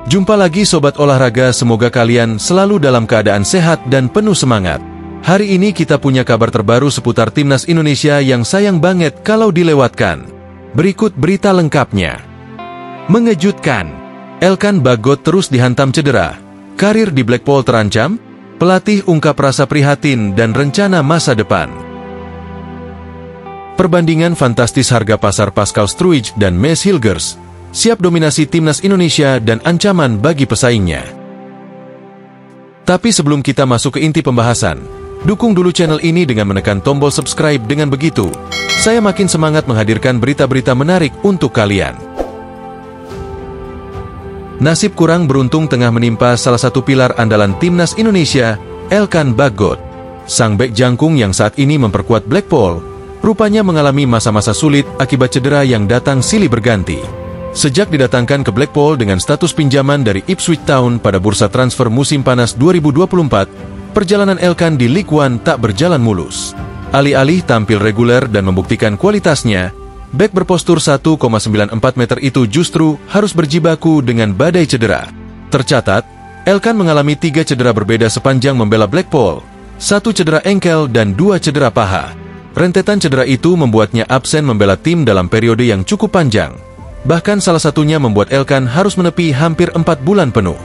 Jumpa lagi Sobat Olahraga, semoga kalian selalu dalam keadaan sehat dan penuh semangat. Hari ini kita punya kabar terbaru seputar Timnas Indonesia yang sayang banget kalau dilewatkan. Berikut berita lengkapnya. Mengejutkan, Elkan Bagot terus dihantam cedera. Karir di Blackpool terancam, pelatih ungkap rasa prihatin dan rencana masa depan. Perbandingan fantastis harga pasar Pascal Struijk dan Maes Hilgers siap dominasi Timnas Indonesia dan ancaman bagi pesaingnya. Tapi sebelum kita masuk ke inti pembahasan, dukung dulu channel ini dengan menekan tombol subscribe. Dengan begitu, saya makin semangat menghadirkan berita-berita menarik untuk kalian. Nasib kurang beruntung tengah menimpa salah satu pilar andalan Timnas Indonesia, Elkan Bagot. Sang bek jangkung yang saat ini memperkuat Blackpool, rupanya mengalami masa-masa sulit akibat cedera yang datang silih berganti. Sejak didatangkan ke Blackpool dengan status pinjaman dari Ipswich Town pada bursa transfer musim panas 2024, perjalanan Elkan di League One tak berjalan mulus. Alih-alih tampil reguler dan membuktikan kualitasnya, bek berpostur 1,94 meter itu justru harus berjibaku dengan badai cedera. Tercatat, Elkan mengalami 3 cedera berbeda sepanjang membela Blackpool, 1 cedera engkel dan 2 cedera paha. Rentetan cedera itu membuatnya absen membela tim dalam periode yang cukup panjang. Bahkan salah satunya membuat Elkan harus menepi hampir 4 bulan penuh.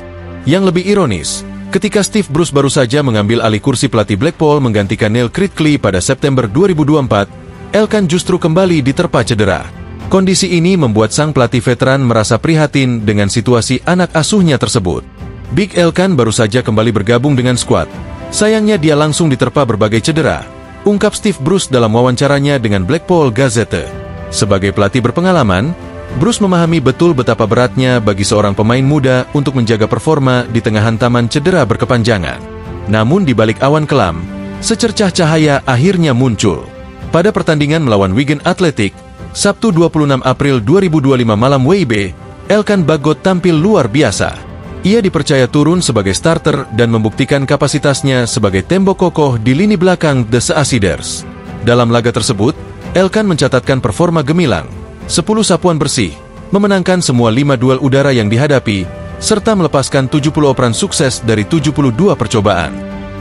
Yang lebih ironis, ketika Steve Bruce baru saja mengambil alih kursi pelatih Blackpool menggantikan Neil Critchley pada September 2024, Elkan justru kembali diterpa cedera. Kondisi ini membuat sang pelatih veteran merasa prihatin dengan situasi anak asuhnya tersebut. Big Elkan baru saja kembali bergabung dengan skuad. Sayangnya dia langsung diterpa berbagai cedera, ungkap Steve Bruce dalam wawancaranya dengan Blackpool Gazette. Sebagai pelatih berpengalaman, Bruce memahami betul betapa beratnya bagi seorang pemain muda untuk menjaga performa di tengah hantaman cedera berkepanjangan. Namun di balik awan kelam, secercah cahaya akhirnya muncul. Pada pertandingan melawan Wigan Athletic, Sabtu 26 April 2025 malam WIB, Elkan Bagot tampil luar biasa. Ia dipercaya turun sebagai starter dan membuktikan kapasitasnya sebagai tembok kokoh di lini belakang The Seasiders. Dalam laga tersebut, Elkan mencatatkan performa gemilang, 10 sapuan bersih, memenangkan semua 5 duel udara yang dihadapi, serta melepaskan 70 operan sukses dari 72 percobaan.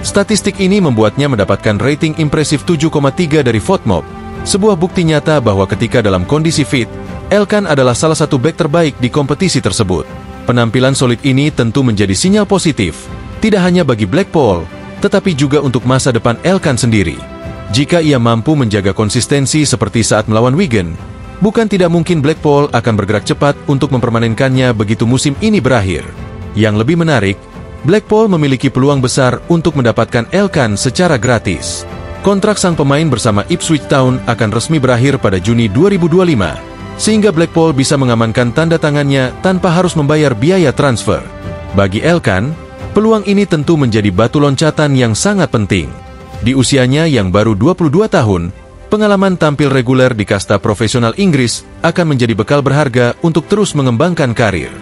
Statistik ini membuatnya mendapatkan rating impresif 7,3 dari FOTMOB, sebuah bukti nyata bahwa ketika dalam kondisi fit, Elkan adalah salah satu bek terbaik di kompetisi tersebut. Penampilan solid ini tentu menjadi sinyal positif, tidak hanya bagi Blackpool, tetapi juga untuk masa depan Elkan sendiri. Jika ia mampu menjaga konsistensi seperti saat melawan Wigan, bukan tidak mungkin Blackpool akan bergerak cepat untuk mempermanenkannya begitu musim ini berakhir. Yang lebih menarik, Blackpool memiliki peluang besar untuk mendapatkan Elkan secara gratis. Kontrak sang pemain bersama Ipswich Town akan resmi berakhir pada Juni 2025, sehingga Blackpool bisa mengamankan tanda tangannya tanpa harus membayar biaya transfer. Bagi Elkan, peluang ini tentu menjadi batu loncatan yang sangat penting. Di usianya yang baru 22 tahun, pengalaman tampil reguler di kasta profesional Inggris akan menjadi bekal berharga untuk terus mengembangkan karir.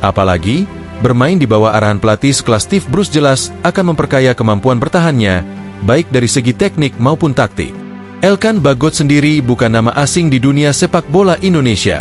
Apalagi, bermain di bawah arahan pelatih sekelas Steve Bruce jelas akan memperkaya kemampuan bertahannya, baik dari segi teknik maupun taktik. Elkan Bagot sendiri bukan nama asing di dunia sepak bola Indonesia.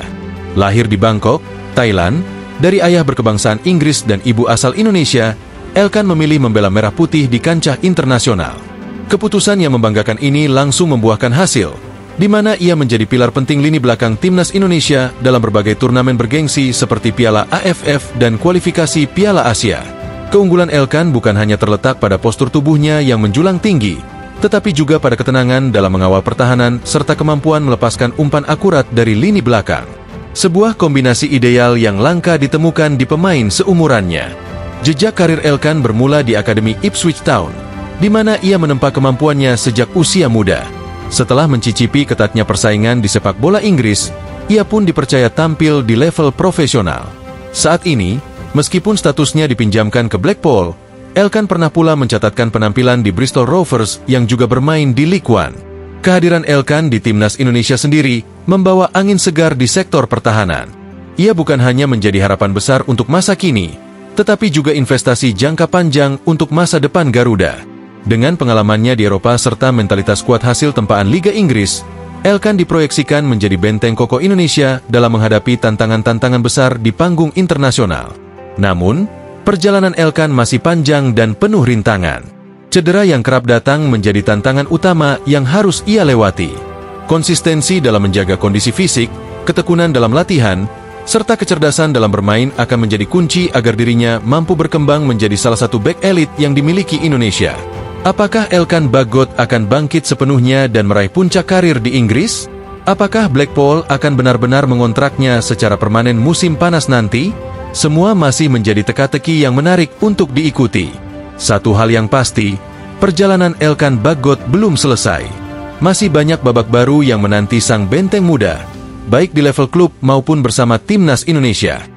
Lahir di Bangkok, Thailand, dari ayah berkebangsaan Inggris dan ibu asal Indonesia, Elkan memilih membela merah putih di kancah internasional. Keputusan yang membanggakan ini langsung membuahkan hasil, di mana ia menjadi pilar penting lini belakang Timnas Indonesia dalam berbagai turnamen bergengsi seperti Piala AFF dan kualifikasi Piala Asia. Keunggulan Elkan bukan hanya terletak pada postur tubuhnya yang menjulang tinggi, tetapi juga pada ketenangan dalam mengawal pertahanan serta kemampuan melepaskan umpan akurat dari lini belakang. Sebuah kombinasi ideal yang langka ditemukan di pemain seumurannya. Jejak karir Elkan bermula di Akademi Ipswich Town, di mana ia menempa kemampuannya sejak usia muda. Setelah mencicipi ketatnya persaingan di sepak bola Inggris, ia pun dipercaya tampil di level profesional. Saat ini, meskipun statusnya dipinjamkan ke Blackpool, Elkan pernah pula mencatatkan penampilan di Bristol Rovers yang juga bermain di League One. Kehadiran Elkan di Timnas Indonesia sendiri membawa angin segar di sektor pertahanan. Ia bukan hanya menjadi harapan besar untuk masa kini, tetapi juga investasi jangka panjang untuk masa depan Garuda. Dengan pengalamannya di Eropa serta mentalitas kuat hasil tempaan Liga Inggris, Elkan diproyeksikan menjadi benteng kokoh Indonesia dalam menghadapi tantangan-tantangan besar di panggung internasional. Namun, perjalanan Elkan masih panjang dan penuh rintangan. Cedera yang kerap datang menjadi tantangan utama yang harus ia lewati. Konsistensi dalam menjaga kondisi fisik, ketekunan dalam latihan, serta kecerdasan dalam bermain akan menjadi kunci agar dirinya mampu berkembang menjadi salah satu bek elit yang dimiliki Indonesia. Apakah Elkan Bagot akan bangkit sepenuhnya dan meraih puncak karir di Inggris? Apakah Blackpool akan benar-benar mengontraknya secara permanen musim panas nanti? Semua masih menjadi teka-teki yang menarik untuk diikuti. Satu hal yang pasti, perjalanan Elkan Bagot belum selesai. Masih banyak babak baru yang menanti sang benteng muda, baik di level klub maupun bersama timnas Indonesia.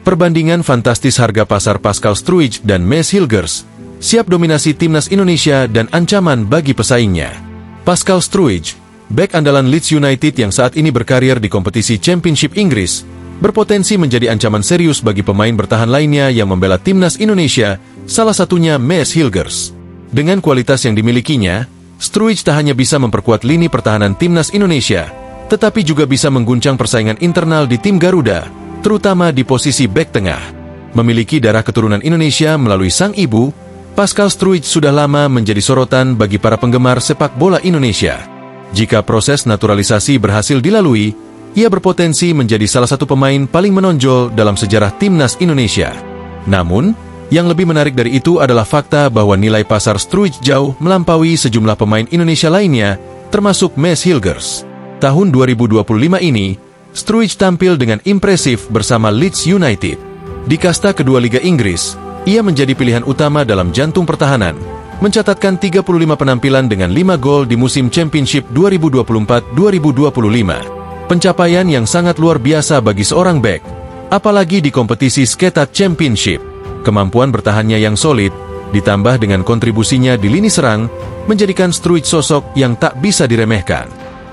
Perbandingan fantastis harga pasar Pascal Struijk dan Maes Hilgers, siap dominasi timnas Indonesia dan ancaman bagi pesaingnya. Pascal Struijk, bek andalan Leeds United yang saat ini berkarir di kompetisi Championship Inggris, berpotensi menjadi ancaman serius bagi pemain bertahan lainnya yang membela timnas Indonesia, salah satunya Maes Hilgers. Dengan kualitas yang dimilikinya, Struijk tak hanya bisa memperkuat lini pertahanan timnas Indonesia, tetapi juga bisa mengguncang persaingan internal di tim Garuda, terutama di posisi bek tengah. Memiliki darah keturunan Indonesia melalui sang ibu, Pascal Struijk sudah lama menjadi sorotan bagi para penggemar sepak bola Indonesia. Jika proses naturalisasi berhasil dilalui, ia berpotensi menjadi salah satu pemain paling menonjol dalam sejarah timnas Indonesia. Namun, yang lebih menarik dari itu adalah fakta bahwa nilai pasar Struijk jauh melampaui sejumlah pemain Indonesia lainnya, termasuk Maes Hilgers. Tahun 2025 ini, Struijk tampil dengan impresif bersama Leeds United. Di kasta kedua Liga Inggris, ia menjadi pilihan utama dalam jantung pertahanan, mencatatkan 35 penampilan dengan 5 gol di musim Championship 2024-2025. Pencapaian yang sangat luar biasa bagi seorang bek, apalagi di kompetisi Skettat Championship. Kemampuan bertahannya yang solid, ditambah dengan kontribusinya di lini serang, menjadikan Struijk sosok yang tak bisa diremehkan.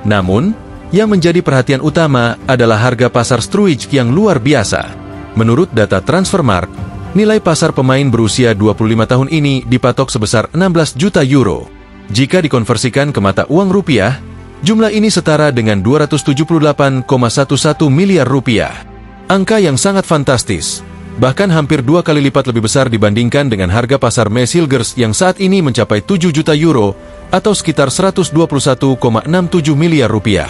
Namun, yang menjadi perhatian utama adalah harga pasar Struijk yang luar biasa. Menurut data Transfermarkt, nilai pasar pemain berusia 25 tahun ini dipatok sebesar 16 juta euro. Jika dikonversikan ke mata uang rupiah, jumlah ini setara dengan 278,11 miliar rupiah. Angka yang sangat fantastis, bahkan hampir 2 kali lipat lebih besar dibandingkan dengan harga pasar Maes Hilgers yang saat ini mencapai 7 juta euro atau sekitar 121,67 miliar rupiah.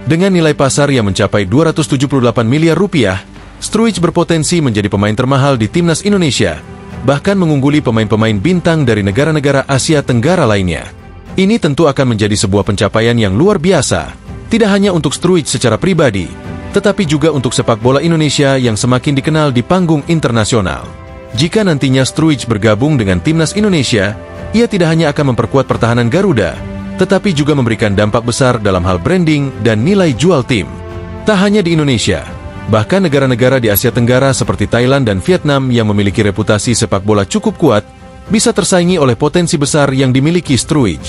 Dengan nilai pasar yang mencapai 278 miliar rupiah, Struijk berpotensi menjadi pemain termahal di timnas Indonesia, bahkan mengungguli pemain-pemain bintang dari negara-negara Asia Tenggara lainnya. Ini tentu akan menjadi sebuah pencapaian yang luar biasa, tidak hanya untuk Struijk secara pribadi, tetapi juga untuk sepak bola Indonesia yang semakin dikenal di panggung internasional. Jika nantinya Struijk bergabung dengan timnas Indonesia, ia tidak hanya akan memperkuat pertahanan Garuda, tetapi juga memberikan dampak besar dalam hal branding dan nilai jual tim. Tak hanya di Indonesia, bahkan negara-negara di Asia Tenggara seperti Thailand dan Vietnam yang memiliki reputasi sepak bola cukup kuat, bisa tersaingi oleh potensi besar yang dimiliki Struijk.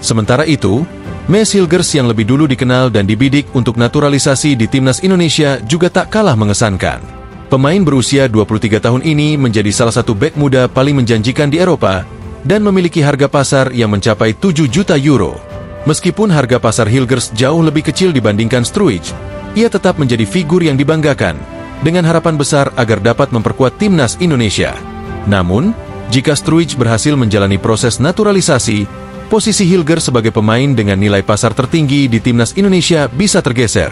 Sementara itu, Maes Hilgers yang lebih dulu dikenal dan dibidik untuk naturalisasi di timnas Indonesia juga tak kalah mengesankan. Pemain berusia 23 tahun ini menjadi salah satu bek muda paling menjanjikan di Eropa dan memiliki harga pasar yang mencapai 7 juta euro. Meskipun harga pasar Hilgers jauh lebih kecil dibandingkan Struijk, ia tetap menjadi figur yang dibanggakan, dengan harapan besar agar dapat memperkuat timnas Indonesia. Namun, jika Struijk berhasil menjalani proses naturalisasi, posisi Hilgers sebagai pemain dengan nilai pasar tertinggi di timnas Indonesia bisa tergeser.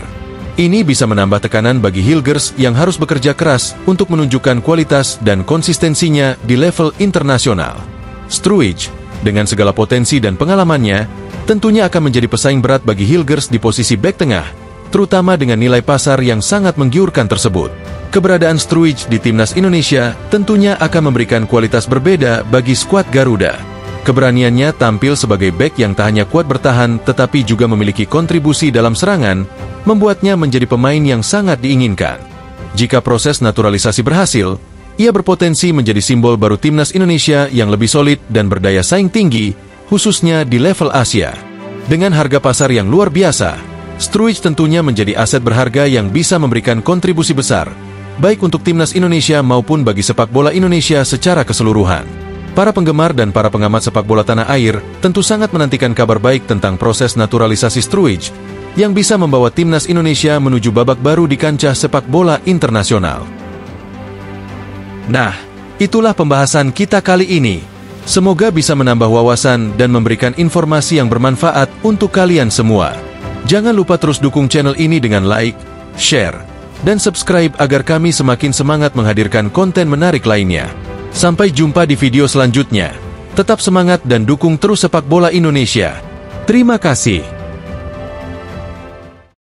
Ini bisa menambah tekanan bagi Hilgers yang harus bekerja keras untuk menunjukkan kualitas dan konsistensinya di level internasional. Struijk, dengan segala potensi dan pengalamannya, tentunya akan menjadi pesaing berat bagi Hilgers di posisi bek tengah, terutama dengan nilai pasar yang sangat menggiurkan tersebut. Keberadaan Struijk di timnas Indonesia tentunya akan memberikan kualitas berbeda bagi skuad Garuda. Keberaniannya tampil sebagai bek yang tak hanya kuat bertahan tetapi juga memiliki kontribusi dalam serangan, membuatnya menjadi pemain yang sangat diinginkan. Jika proses naturalisasi berhasil, ia berpotensi menjadi simbol baru timnas Indonesia yang lebih solid dan berdaya saing tinggi, khususnya di level Asia. Dengan harga pasar yang luar biasa, Struijk tentunya menjadi aset berharga yang bisa memberikan kontribusi besar, baik untuk timnas Indonesia maupun bagi sepak bola Indonesia secara keseluruhan. Para penggemar dan para pengamat sepak bola tanah air tentu sangat menantikan kabar baik tentang proses naturalisasi Struij yang bisa membawa timnas Indonesia menuju babak baru di kancah sepak bola internasional. Nah, itulah pembahasan kita kali ini. Semoga bisa menambah wawasan dan memberikan informasi yang bermanfaat untuk kalian semua. Jangan lupa terus dukung channel ini dengan like, share, dan subscribe agar kami semakin semangat menghadirkan konten menarik lainnya. Sampai jumpa di video selanjutnya. Tetap semangat dan dukung terus sepak bola Indonesia. Terima kasih.